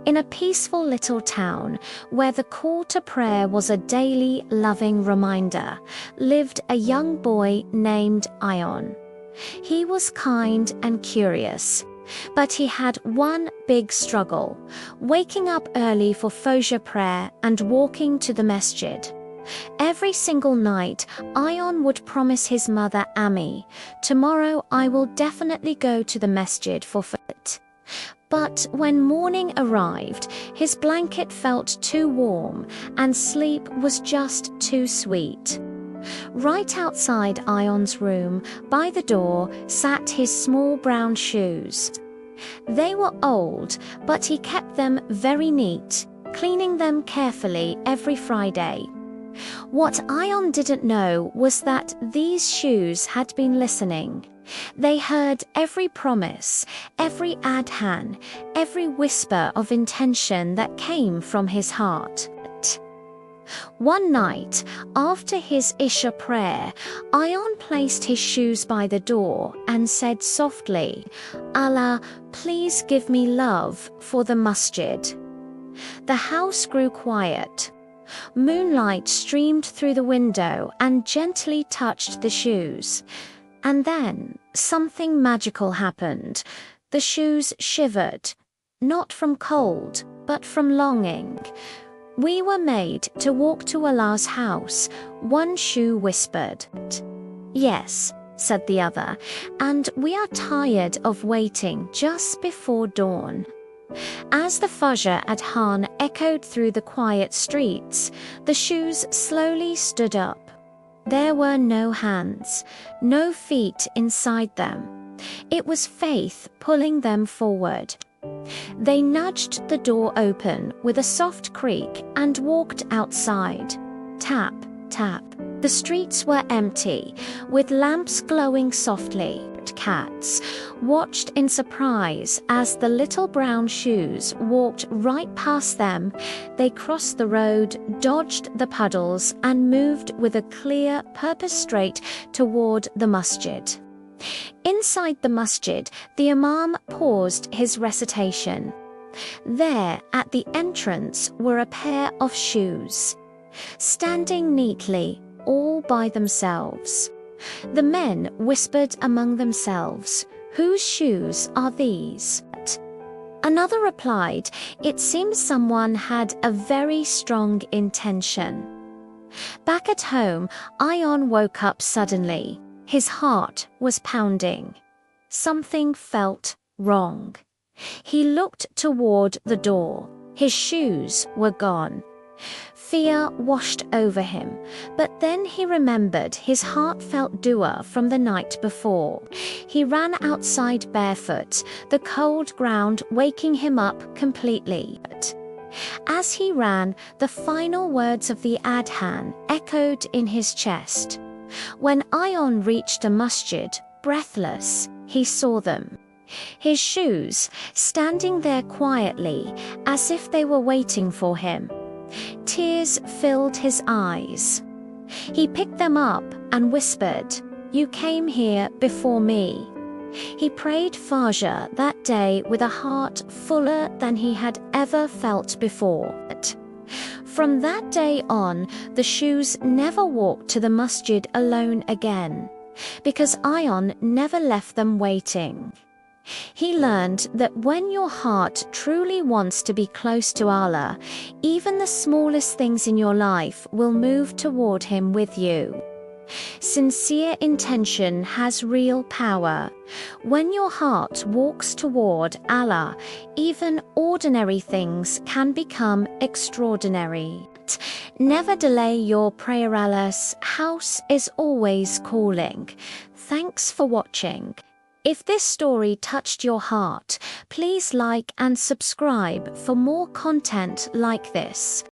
in a peaceful little town where the call to prayer was a daily, loving reminder, lived a young boy named Ion. He was kind and curious, but he had one big struggle: waking up early for Fajr prayer and walking to the masjid. Every single night, Ion would promise his mother Ami, "Tomorrow I will definitely go to the masjid for Fajr." But when morning arrived, his blanket felt too warm and sleep was just too sweet. Right outside Ion's room, by the door, sat his small brown shoes. They were old, but he kept them very neat, cleaning them carefully every Friday. What Ion didn't know was that these shoes had been listening. They heard every promise, every adhan, every whisper of intention that came from his heart. One night, after his Isha prayer, Ion placed his shoes by the door and said softly, "Allah, please give me love for the masjid." The house grew quiet. Moonlight streamed through the window and gently touched the shoes. And then something magical happened. The shoes shivered, not from cold, but from longing. "We were made to walk to Allah's house," one shoe whispered. "Yes," said the other, "and we are tired of waiting just before dawn." As the Fajr adhan echoed through the quiet streets, the shoes slowly stood up. There were no hands, no feet inside them. It was faith pulling them forward. They nudged the door open with a soft creak and walked outside. Tap, tap. The streets were empty, with lamps glowing softly. Cats watched in surprise as the little brown shoes walked right past them. They crossed the road, dodged the puddles, and moved with a clear purpose straight toward the masjid. Inside the masjid, the imam paused his recitation. There, at the entrance, were a pair of shoes, standing neatly, all by themselves. The men whispered among themselves, "Whose shoes are these?" Another replied, "It seems someone had a very strong intention." Back at home, Ion woke up suddenly. His heart was pounding. Something felt wrong. He looked toward the door. His shoes were gone. Fear washed over him, but then he remembered his heartfelt dua from the night before. He ran outside barefoot, the cold ground waking him up completely. As he ran, the final words of the adhan echoed in his chest. When Ion reached a masjid, breathless, he saw them. His shoes, standing there quietly, as if they were waiting for him. Tears filled his eyes. He picked them up and whispered, "You came here before me." He prayed Fajr that day with a heart fuller than he had ever felt before. From that day on, the shoes never walked to the masjid alone again, because Ion never left them waiting. He learned that when your heart truly wants to be close to Allah, even the smallest things in your life will move toward Him with you. Sincere intention has real power. When your heart walks toward Allah, even ordinary things can become extraordinary. Never delay your prayer. Allah's house is always calling. Thanks for watching. If this story touched your heart, please like and subscribe for more content like this.